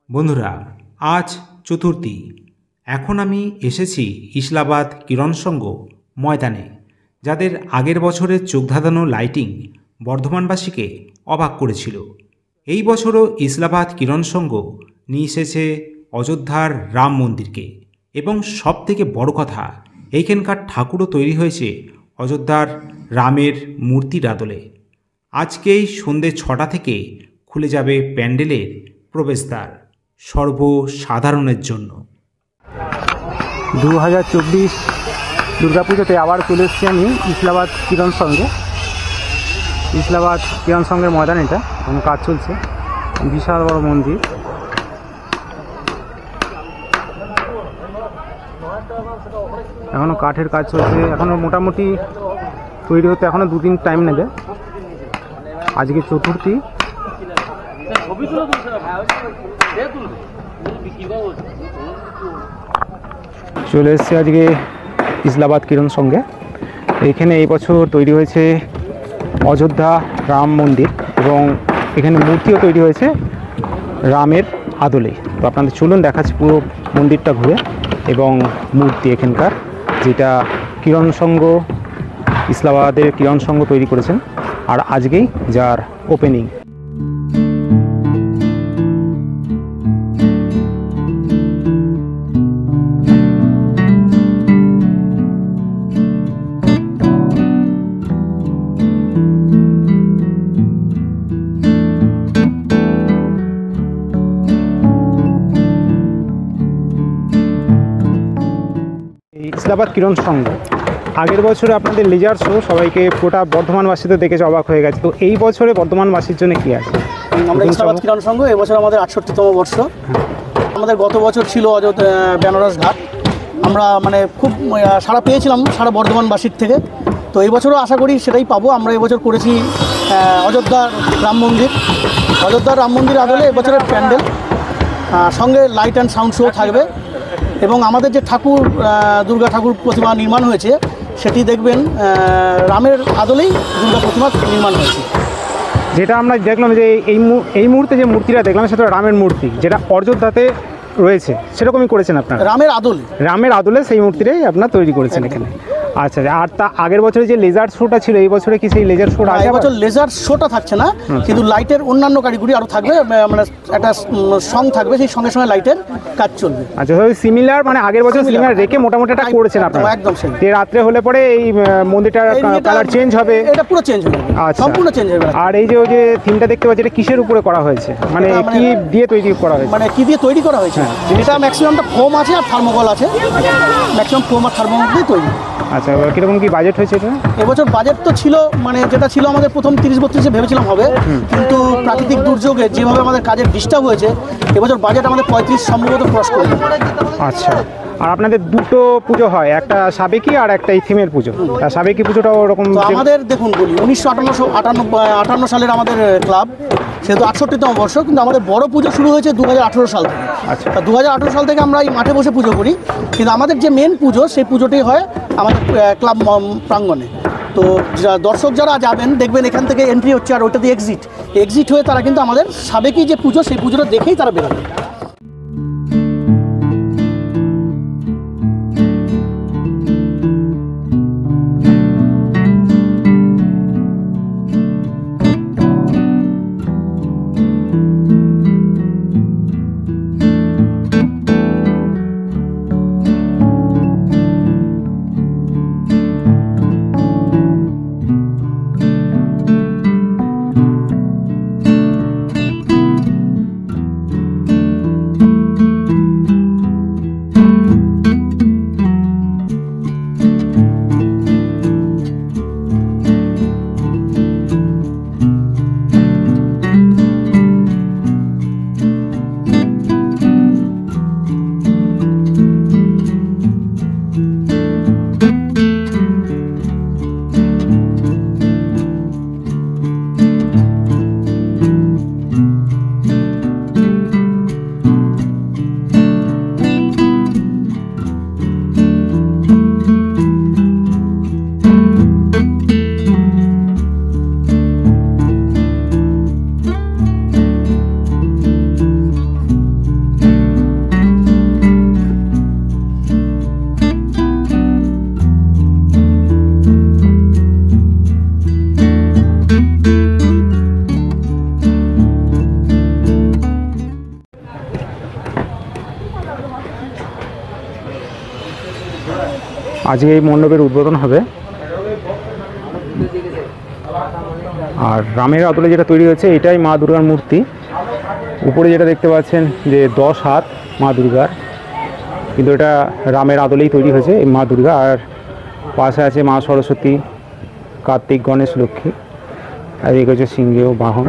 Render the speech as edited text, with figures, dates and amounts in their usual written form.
বন্ধুরা, আজ চতুর্থী। এখন আমি এসেছি ইসলাবাদ কিরণ সংঘ ময়দানে, যাদের আগের বছরের চোখধাঁধানো লাইটিং বর্ধমানবাসীকে অবাক করেছিল। এই বছরও ইসলাবাদ কিরণ সংঘ নিয়ে এসেছে অযোধ্যার রাম মন্দিরকে, এবং সব থেকে বড় কথা, এইখানকার ঠাকুরও তৈরি হয়েছে অযোধ্যার রামের মূর্তির আদলে। আজকেই সন্ধ্যে 6টা থেকে খুলে যাবে প্যান্ডেলের প্রবেশদ্বার সর্বসাধারণের জন্য। 2024 দুর্গাপুজোতে আবার চলে এসেছি আমি ইসলাবাদ কিরণ সংঘে। ইসলাবাদ কিরণ সংঘের ময়দান, এটা এখন কাজ চলছে। বিশাল বড় মন্দির। এখনও কাঠের কাজ চলছে, এখনও মোটামুটি তৈরি হতে এখনও 2 দিন টাইম নেবে। আজকে চতুর্থী। চলে এসেছে আজকে ইসলাবাদ কিরণ সংঘে। এইখানে এই বছর তৈরি হয়েছে অযোধ্যা রাম মন্দির, এবং এখানে মূর্তিও তৈরি হয়েছে রামের আদলে। তো আপনাদের চলুন দেখাচ্ছি পুরো মন্দিরটা ঘুরে, এবং মূর্তি এখানকার, যেটা কিরণ সংঘ, ইসলাবাদের কিরণ সংঘ তৈরি করেছেন, আর আজকেই যার ওপেনিং। ইসলাবাদ কিরণ সংঘ আগের বছরে আপনাদের লেজার শো সবাইকে গোটা বর্ধমানবাসীতে দেখে অবাক হয়ে গেছে। তো এই বছরে বর্ধমানবাসীর জন্য কি আছে? আমরা ইসলাবাদ কিরণ সংঘ এবছর আমাদের 68তম বর্ষ। আমাদের গত বছর ছিল অযোধ্যা বেনারস ঘাট। আমরা খুব সাড়া পেয়েছিলাম সারা বর্ধমানবাসীর থেকে। তো এই বছরও আশা করি সেটাই পাবো। আমরা এবছর করেছি অযোধ্যার রাম মন্দির। অযোধ্যার রাম মন্দির আদলে এবছরের প্যান্ডেল, সঙ্গে লাইট অ্যান্ড সাউন্ড শো থাকবে। এবং আমাদের যে ঠাকুর, দুর্গা ঠাকুর প্রতিমা নির্মাণ হয়েছে, সেটি দেখবেন রামের আদলেই দুর্গা প্রতিমা নির্মাণ হয়েছে। যেটা আমরা দেখলাম যে এই মুহূর্তে যে মূর্তিটা দেখলাম, সেটা রামের মূর্তি, যেটা অযোধ্যাতে রয়েছে, সেরকমই করেছেন আপনারা? রামের আদলে সেই মূর্তিটাই আপনারা তৈরি করেছেন এখানে। আচ্ছা, আর তা আগের বছরে যে লেজার শোটা ছিল, এই বছরে কি সেই লেজার শোটা আছে? এবছর লেজার শোটা থাকছে না, কিন্তু লাইটের অন্যান্য কারিগরি আরও থাকবে। একটা সং থাকবে, সেই সঙ্গে সঙ্গে লাইটের কাজ চলবে। আচ্ছা, সিমিলার আগের বছর সিমিলার রেখে মোটামুটি এটা করেছেন আপনারা? একদম সেই। যে রাত্রে হলে পরে এই মন্দিরটার কালার চেঞ্জ হবে? এটা পুরো চেঞ্জ হবে। আচ্ছা, সম্পূর্ণ চেঞ্জ হবে। আর এই যে ওই যে থিমটা দেখতে পাচ্ছি, এটা কিসের উপরে করা হয়েছে? কি দিয়ে তৈরি করা হয়েছে? কি দিয়ে তৈরি করা হয়েছে? এটা ম্যাক্সিমামটা ফোম আছে আর থার্মোকল আছে। ম্যাক্সিমাম ফোম আর থার্মোকল দিয়ে তৈরি। আচ্ছা, কিরকম কি বাজেট হয়েছে এটা? এবছর বাজেট তো ছিল যেটা ছিল আমাদের প্রথম 30-32 ভেবেছিলাম হবে, কিন্তু প্রাকৃতিক দুর্যোগে যেভাবে আমাদের কাজের ডিস্টার্ব হয়েছে, এবছর বাজেট আমাদের 35 সম্ভবত ক্রস করে। আচ্ছা, আর আপনাদের দুটো পুজো হয়, একটা সাবেকি আর একটা এই থিমের পুজো। সাবেকি পুজোটাও ওরকম? আমাদের দেখুন বলি, 1958 সালের আমাদের ক্লাব, সেহেতু 68তম বর্ষ, কিন্তু আমাদের বড় পুজো শুরু হয়েছে 2018 সাল থেকে। আচ্ছা, 2018 সাল থেকে আমরা এই মাঠে বসে পুজো করি, কিন্তু আমাদের যে মেন পুজো, সেই পুজোটাই হয় আমাদের ক্লাব প্রাঙ্গণে। তো দর্শক যারা যাবেন দেখবেন এখান থেকে এন্ট্রি হচ্ছে, আর ওইটা দিয়ে এক্সিট হয়ে তারা কিন্তু আমাদের সাবেকি যে পুজো, সেই পুজোটা দেখেই তারা বেরোবে। আজকে এই মণ্ডপের উদ্বোধন হবে। আর রামের আদলে যেটা তৈরি হয়েছে এটাই মা দুর্গার মূর্তি। উপরে যেটা দেখতে পাচ্ছেন যে 10 হাত মা দুর্গার, কিন্তু এটা রামের আদলেই তৈরি হয়েছে এই মা দুর্গা। আর পাশে আছে মা সরস্বতী, কার্তিক, গণেশ, লক্ষ্মী, আর এই হচ্ছে সিংহেয় বাহন।